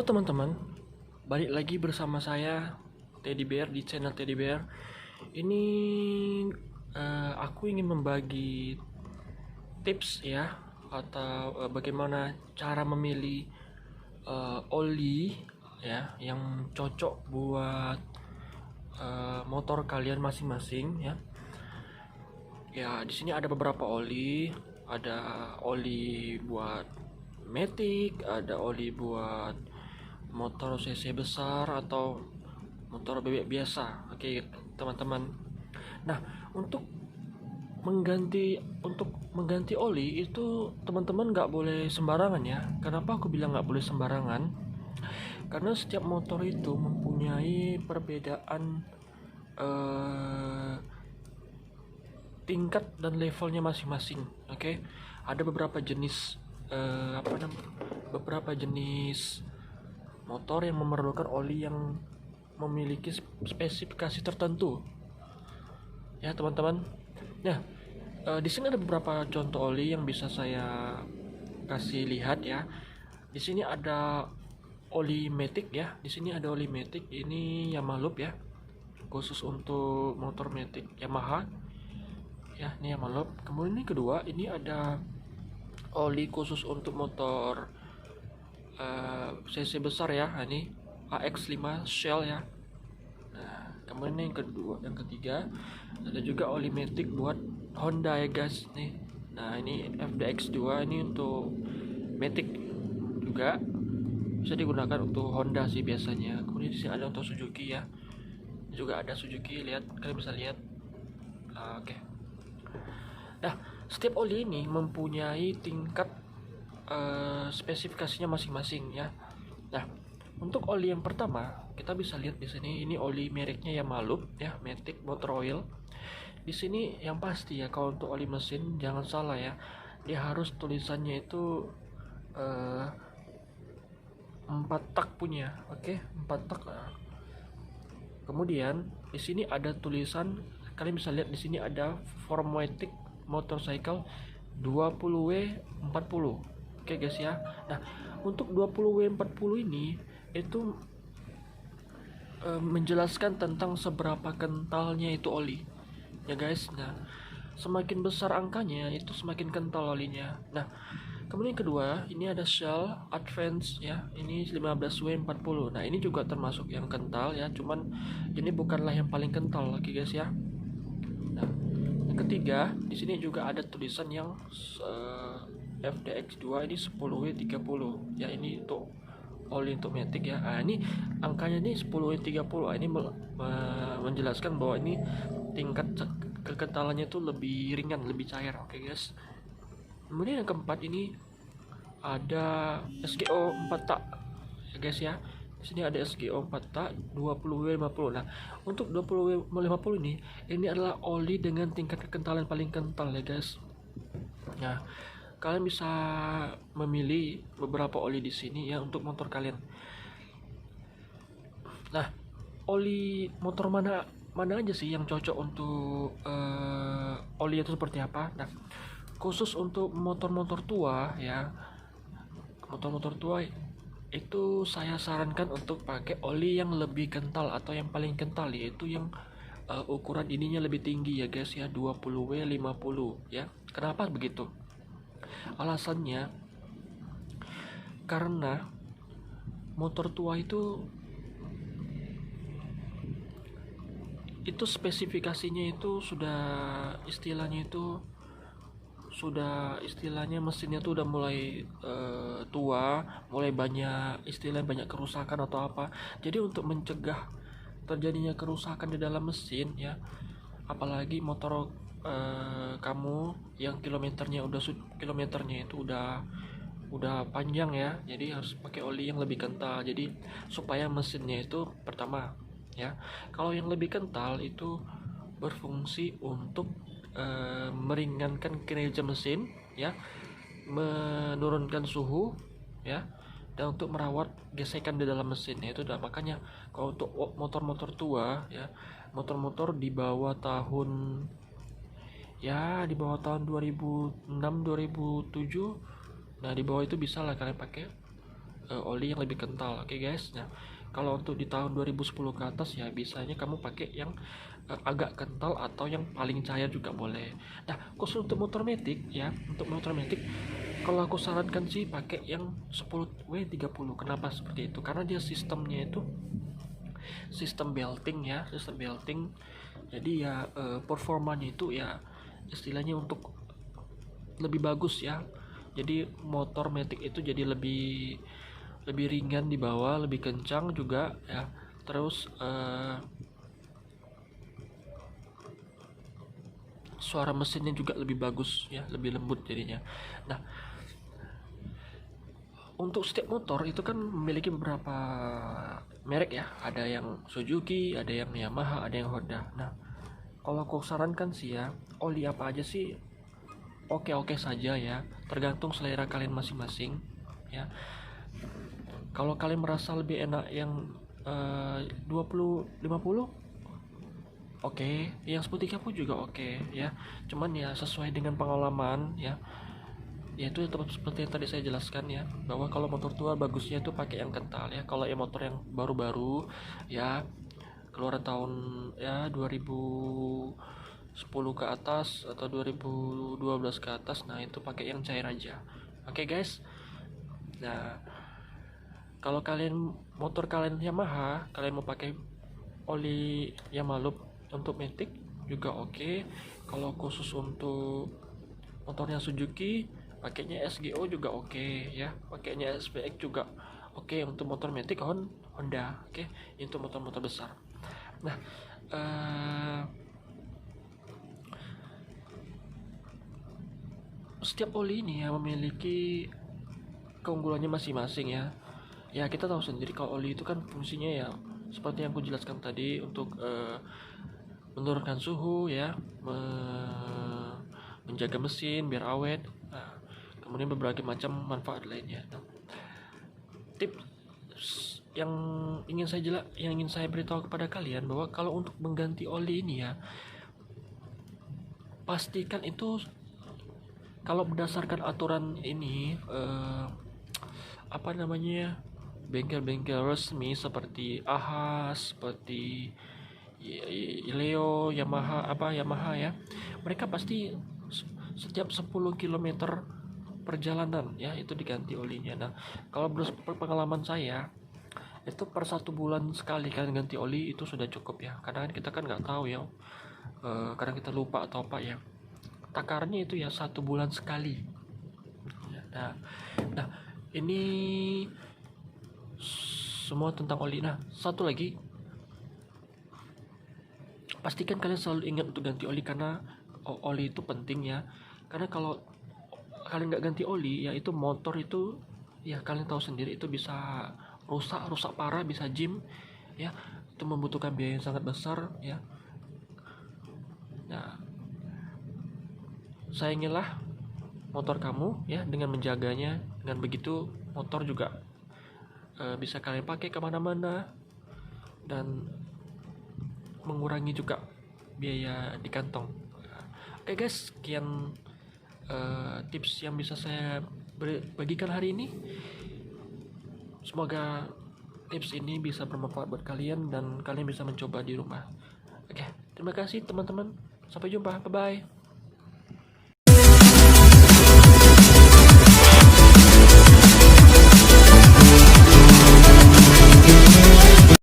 teman-teman, balik lagi bersama saya Teddy Bear di channel Teddy Bear. Ini aku ingin membagi tips ya, atau bagaimana cara memilih oli ya yang cocok buat motor kalian masing-masing ya. Ya, di sini ada beberapa oli, ada oli buat Matic, ada oli buat motor cc besar atau motor bebek biasa. Oke, teman-teman. Nah, untuk mengganti oli itu teman-teman nggak boleh sembarangan ya. Kenapa aku bilang nggak boleh sembarangan? Karena setiap motor itu mempunyai perbedaan tingkat dan levelnya masing-masing. Oke, ada beberapa jenis beberapa jenis motor yang memerlukan oli yang memiliki spesifikasi tertentu ya teman-teman. Nah, di sini ada beberapa contoh oli yang bisa saya kasih lihat ya. Di sini ada oli Matic ya. Di sini ada oli Matic, ini Yamaha Loop ya, khusus untuk motor Matic Yamaha ya, ini Yamaha Loop. Kemudian ini kedua, ini ada oli khusus untuk motor cc besar ya, ini AX5 Shell ya. Nah, kemudian yang kedua, yang ketiga ada juga oli Matic buat Honda ya guys nih. Nah, ini FDX2, ini untuk Matic juga bisa digunakan untuk Honda sih biasanya. Kemudian di sini ada untuk Suzuki ya, juga ada Suzuki, lihat, kalian bisa lihat. Oke. Nah, setiap oli ini mempunyai tingkat spesifikasinya masing-masing ya. Nah, untuk oli yang pertama kita bisa lihat di sini, ini oli mereknya Yamaha Loop ya, Matic Motor Oil. Di sini yang pasti ya, kalau untuk oli mesin jangan salah ya, dia harus tulisannya itu 4 tak punya, oke, 4 tak. Kemudian di sini ada tulisan, kalian bisa lihat di sini ada Formatic Motorcycle 20W40. Oke guys ya. Nah, untuk 20W40 ini itu menjelaskan tentang seberapa kentalnya itu oli ya guys. Nah, semakin besar angkanya itu semakin kental olinya. Nah, kemudian kedua, ini ada Shell Advance ya, ini 15W40. Nah, ini juga termasuk yang kental ya, cuman ini bukanlah yang paling kental, oke guys ya. Nah, yang ketiga, di sini juga ada tulisan yang FDX2, ini 10W30 ya, ini untuk oli untuk Matic ya. Nah, ini angkanya ini 10W30. Ini menjelaskan bahwa ini tingkat kekentalannya itu lebih ringan, lebih cair, oke guys. Kemudian yang keempat, ini ada SGO 4 tak ya guys ya. Di sini ada SGO 4 tak 20W50. Nah, untuk 20W50 ini adalah oli dengan tingkat kekentalan paling kental ya guys. Nah, kalian bisa memilih beberapa oli di sini ya untuk motor kalian. Nah, oli motor mana aja sih yang cocok untuk oli itu seperti apa? Nah, khusus untuk motor-motor tua ya, motor-motor tua itu saya sarankan untuk pakai oli yang lebih kental atau yang paling kental, yaitu yang ukuran ininya lebih tinggi ya guys ya, 20W50 ya. Kenapa begitu? Alasannya karena motor tua itu spesifikasinya itu sudah istilahnya mesinnya tuh udah mulai tua, mulai banyak banyak kerusakan atau apa. Jadi untuk mencegah terjadinya kerusakan di dalam mesin ya, apalagi motor kamu yang kilometernya itu udah panjang ya, jadi harus pakai oli yang lebih kental. Jadi supaya mesinnya itu, pertama ya, kalau yang lebih kental itu berfungsi untuk meringankan kinerja mesin ya, menurunkan suhu ya, dan untuk merawat gesekan di dalam mesin ya. Itu makanya kalau untuk motor-motor tua ya, motor-motor di bawah tahun 2006 2007, nah di bawah itu bisa lah kalian pakai oli yang lebih kental. Oke guys. Nah, kalau untuk di tahun 2010 ke atas ya biasanya kamu pakai yang agak kental atau yang paling cair juga boleh. Nah, khusus untuk motor metik ya, untuk motor metik kalau aku sarankan sih pakai yang 10W30. Kenapa seperti itu? Karena dia sistemnya itu sistem belting ya, sistem belting. Jadi ya performanya itu ya istilahnya untuk lebih bagus ya. Jadi motor matic itu jadi lebih lebih ringan di bawah, lebih kencang juga ya. Terus suara mesinnya juga lebih bagus ya, lebih lembut jadinya. Nah, untuk setiap motor itu kan memiliki beberapa merek ya, ada yang Suzuki, ada yang Yamaha, ada yang Honda. Nah, kalau aku sarankan sih ya, oli apa aja sih oke-oke saja ya, tergantung selera kalian masing-masing ya. Kalau kalian merasa lebih enak yang 20-50, oke, yang 10-30 juga oke ya. Cuman ya sesuai dengan pengalaman ya. Ya itu tetap seperti yang tadi saya jelaskan ya, bahwa kalau motor tua bagusnya itu pakai yang kental ya. Kalau yang motor yang baru-baru ya, keluaran tahun ya 2010 ke atas atau 2012 ke atas, nah itu pakai yang cair aja. Oke guys. Nah, kalau kalian motor kalian Yamaha, kalian mau pakai oli Yamaha Loop untuk matic juga oke. Kalau khusus untuk motornya Suzuki, pakainya SGO juga oke ya, pakainya SPX juga oke. Untuk motor matic Honda oke, itu motor-motor besar. Nah, setiap oli ini ya memiliki keunggulannya masing-masing ya. Ya kita tahu sendiri kalau oli itu kan fungsinya ya seperti yang aku jelaskan tadi, untuk menurunkan suhu ya, menjaga mesin biar awet. Nah, kemudian berbagai macam manfaat lainnya. Nah, tips yang ingin saya beritahu kepada kalian bahwa kalau untuk mengganti oli ini ya, pastikan itu kalau berdasarkan aturan ini apa namanya, bengkel-bengkel resmi seperti AHA, seperti Leo, Yamaha ya, mereka pasti setiap 10 km perjalanan ya itu diganti olinya. Nah, kalau berdasarkan pengalaman saya itu per 1 bulan sekali kan ganti oli itu sudah cukup ya, karena kita kan nggak tahu ya, karena kita lupa atau apa ya, takarannya itu ya 1 bulan sekali. Nah, ini semua tentang oli. Nah, satu lagi, pastikan kalian selalu ingat untuk ganti oli, karena oli itu penting ya. Karena kalau kalian nggak ganti oli ya, itu motor itu ya kalian tahu sendiri itu bisa rusak parah, bisa jam ya, itu membutuhkan biaya yang sangat besar ya. Nah, sayangilah motor kamu ya dengan menjaganya. Dengan begitu motor juga bisa kalian pakai kemana-mana dan mengurangi juga biaya di kantong. Oke guys, sekian tips yang bisa saya bagikan hari ini. Semoga tips ini bisa bermanfaat buat kalian dan kalian bisa mencoba di rumah. Oke, terima kasih teman-teman. Sampai jumpa. Bye-bye.